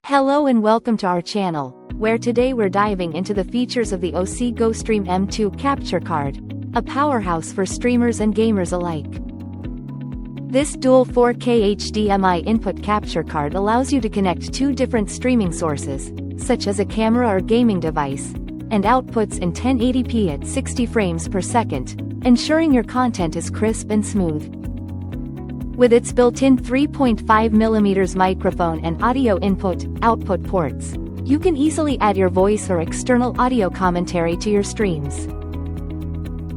Hello and welcome to our channel, where today we're diving into the features of the Osee GoStream M2 capture card, a powerhouse for streamers and gamers alike. This dual 4K HDMI input capture card allows you to connect two different streaming sources, such as a camera or gaming device, and outputs in 1080p at 60 frames per second, ensuring your content is crisp and smooth. With its built-in 3.5mm microphone and audio input-output ports, you can easily add your voice or external audio commentary to your streams.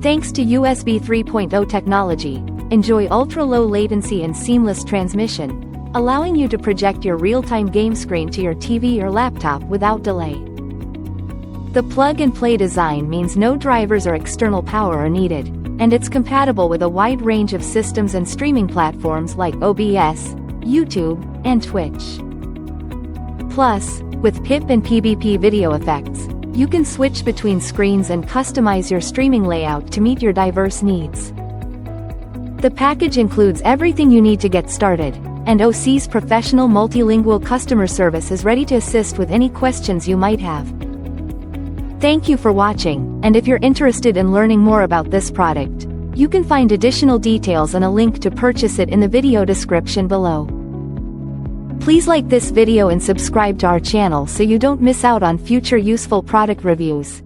Thanks to USB 3.0 technology, enjoy ultra-low latency and seamless transmission, allowing you to project your real-time game screen to your TV or laptop without delay. The plug-and-play design means no drivers or external power are needed, and it's compatible with a wide range of systems and streaming platforms like OBS, YouTube, and Twitch. Plus, with PIP and PBP video effects, you can switch between screens and customize your streaming layout to meet your diverse needs. The package includes everything you need to get started, and Osee's professional multilingual customer service is ready to assist with any questions you might have. Thank you for watching, and if you're interested in learning more about this product, you can find additional details and a link to purchase it in the video description below. Please like this video and subscribe to our channel so you don't miss out on future useful product reviews.